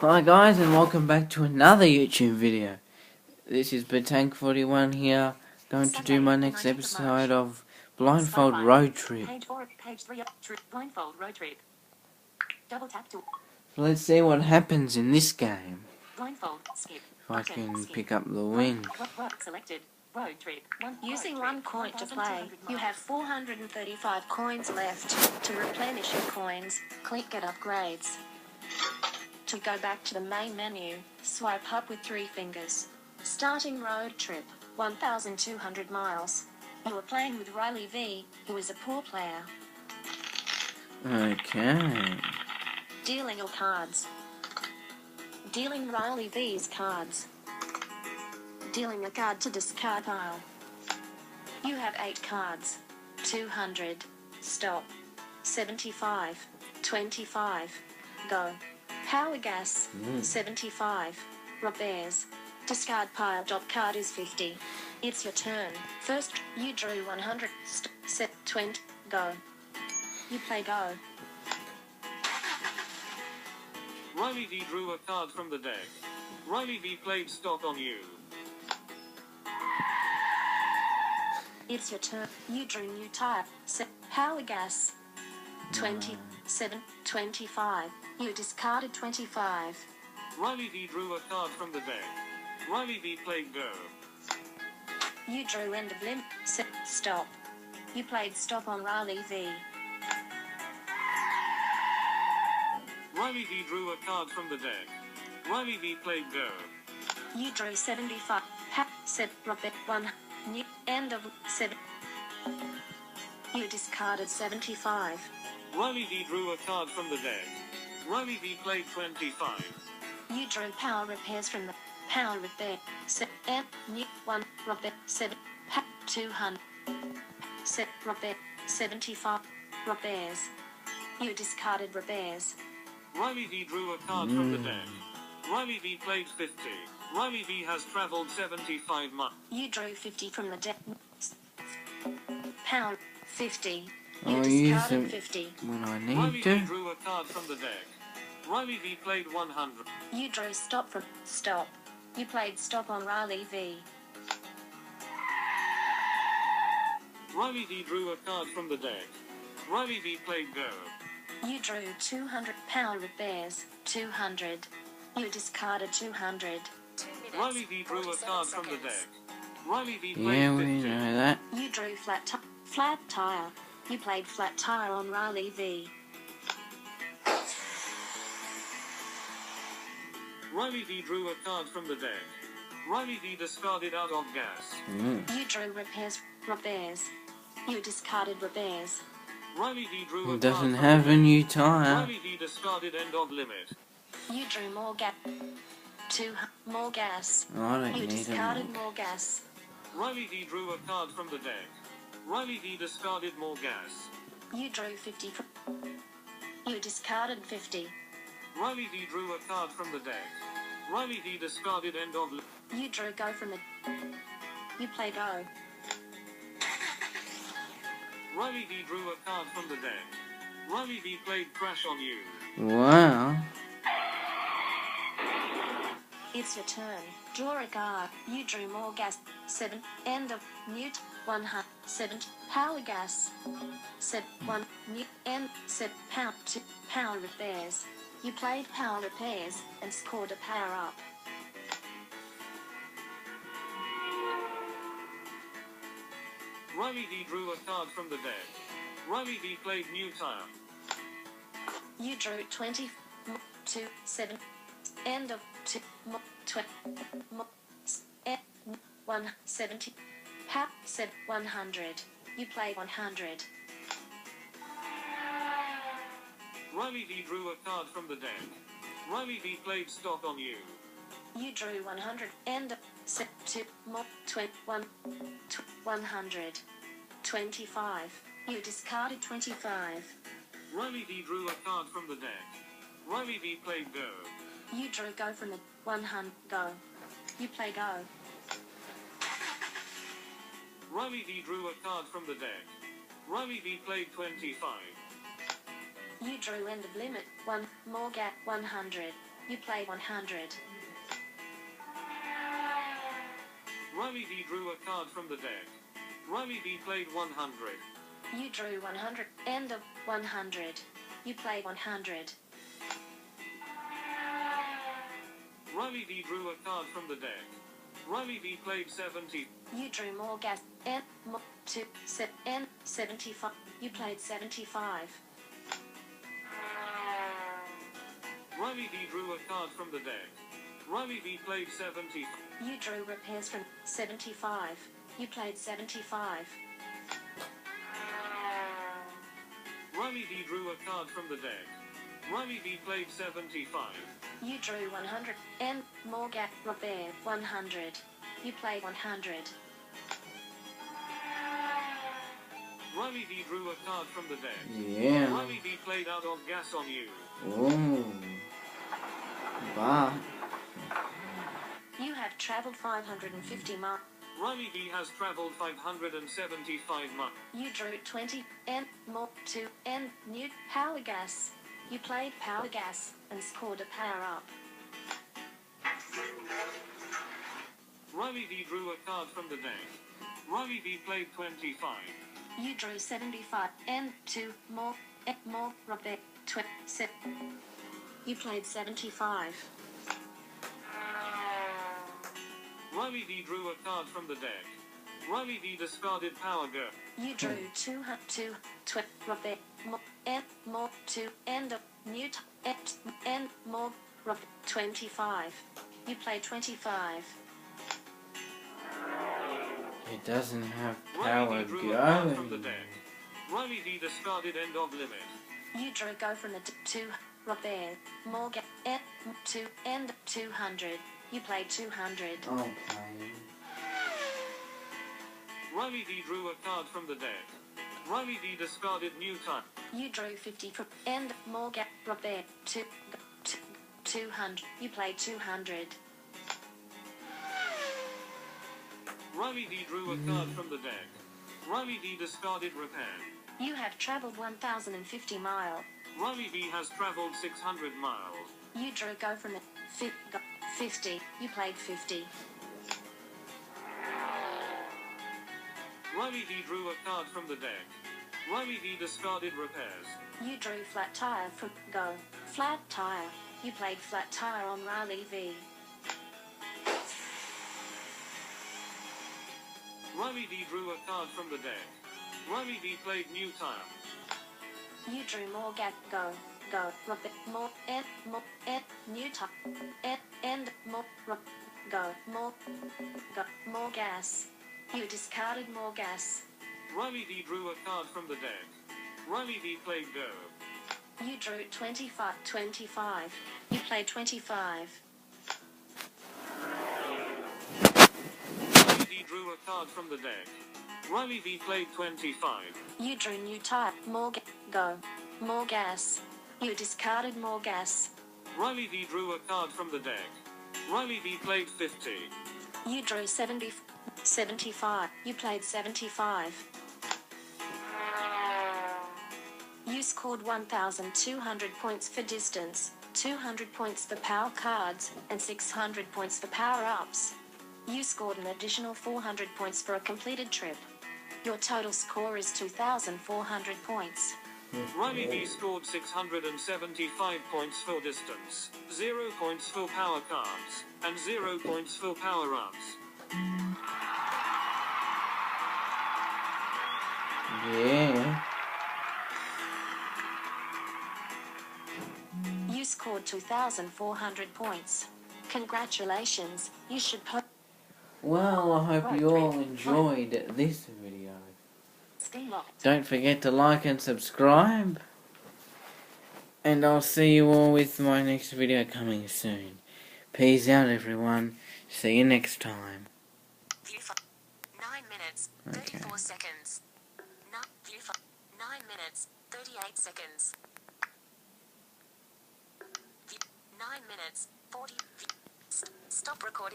Hi guys, and welcome back to another YouTube video. This is Batank41 here, going to do my next episode of Blindfold Road Trip. Page 4, page 3 of Blindfold Road Trip. Double tap to. Let's see what happens in this game. Blindfold, skip. If I can pick up the wing. Selected. Road Trip. Using one coin to play, you have 435 coins left. To replenish your coins, click Get Upgrades. To go back to the main menu, swipe up with 3 fingers. Starting road trip, 1,200 miles. You are playing with Riley V, who is a poor player. Okay. Dealing your cards. Dealing Riley V's cards. Dealing a card to discard pile. You have 8 cards. 200. Stop. 75. 25. Go. Power gas. 75. Repairs. Discard pile. Card is 50. It's your turn. First, you drew 100. Set 20. Go. You play go. Riley V drew a card from the deck. Riley V played stop on you. It's your turn. You drew new tire. Set power gas. 27. 25. You discarded 25. Riley V drew a card from the deck. Riley V played go. You drew end of limit. Set stop. You played stop on Riley V. Riley V drew a card from the deck. Riley V played go. You drew 75. Set Robert 1. New end of 7. You discarded 75. Riley V drew a card from the deck. Riley V played 25. You drew power repairs from the power repair. Set and new 1. Robert 7. 200. Set Robert 75. Repairs. You discarded repairs. Riley V drew a card from the deck. Riley V played 50. Riley V has travelled 75 miles. You drew 50 from the deck. Pound 50. I'll You use discarded them 50. when I Riley need V to. drew a card from the deck. Riley V played 100. You drew stop from stop. You played stop on Riley V. Riley V drew a card from the deck. Riley V played go. You drew 200 power repairs. 200. You discarded 200. 2 minutes. Riley V drew a 47 card from the seconds. deck. Riley V played Yeah, 50. we know that. You drew flat tire. You played flat tire on Riley V. Riley V drew a card from the deck. Riley V discarded out of gas. You drew repairs. You discarded repairs. Riley V drew a It card doesn't from have the a deck. new tire. Riley V discarded end of limit. You drew more gas. More gas. I don't You need discarded it. more gas. Riley V drew a card from the deck. Riley V discarded more gas. You drew 50. You discarded 50. Riley V drew a card from the deck. Riley V discarded end of limit. You drew go from the. You play go. Riley V drew a card from the deck. Riley V played crash on you. Wow. It's your turn. Draw a card. You drew more gas. 7. End of mute. 100. 7. Power gas. Set 1. Mute. End. Set power 2. Power repairs. You played power repairs and scored a power up. Riley V drew a card from the deck. Riley V played new tire. You drew 20. 2. 7. End of 2. 20. 170. Power set 100. You play 100. Riley V drew a card from the deck. Riley V played stop on you. You drew 100. End of set 2. More 21. 100. 25. You discarded 25. Riley V drew a card from the deck. Riley V played go. You drew go from the 100. Go. You play go. Riley V drew a card from the deck. Riley V played 25. You drew end of limit. 1 more gap 100. You played 100. Riley V drew a card from the deck. Riley V played 100. You drew 100. End of 100. You played 100. Riley V drew a card from the deck. Riley V played 70. You drew more gas. N more to N 75. You played 75. Riley V drew a card from the deck. Riley V played 70. You drew repairs from 75. You played 75. Riley V drew a card from the deck. Riley V played 75. You drew 100. N more gas. Repair 100. You played 100. Riley V drew a card from the deck. Yeah. Riley V played out of gas on you. Oh. But You have traveled 550 miles. Riley V has traveled 575 miles. You drew 20. N more to N new power gas. You played power gas and scored a power up. Riley V drew a card from the deck. Riley V played 25. You drew 75. N to more repair 27. You played 75. Riley V drew a card from the deck. Riley V discarded power go. You drew 2 repair more to end of new N more repair 25. You played 25. it doesn't have Riley power V drew a card from the going. deck. Riley V discarded end of limit. You drew go from the to repair more N to end 200. You played 200. Okay. Riley V drew a card from the deck. Riley V discarded new time. You drew 50 from end more repair 200. You played 200. Riley V drew a card from the deck. Riley V discarded repair. You have traveled 1,050 miles. Riley V has traveled 600 miles. You drew go from the 50. You played 50. Riley V drew a card from the deck. Riley V discarded repairs. You drew flat tire from go. Flat tire. You played flat tire on Riley V. Riley V drew a card from the deck. Riley V played new time. You drew more gas. Go. More new time. End more go. More gas. You discarded more gas. Riley V drew a card from the deck. Riley V played go. You drew 25. You played 25. Riley V drew a card from the deck. Riley V played 25. You drew new tire. More go. More gas. You discarded more gas. Riley V drew a card from the deck. Riley V played 50. You drew 75. You played 75. You scored 1,200 points for distance, 200 points for power cards, and 600 points for power-ups. You scored an additional 400 points for a completed trip. Your total score is 2,400 points. Riley V scored 675 points for distance, 0 points for power cards, and 0 points for power-ups. Yeah. You scored 2,400 points. Congratulations, you should Well, I hope you all enjoyed this video. Stay locked. Don't forget to like and subscribe. And I'll see you all with my next video coming soon. Peace out, everyone. See you next time. View 9 minutes, 34 seconds. View 9 minutes, 38 seconds. 9 minutes, 40. Stop recording.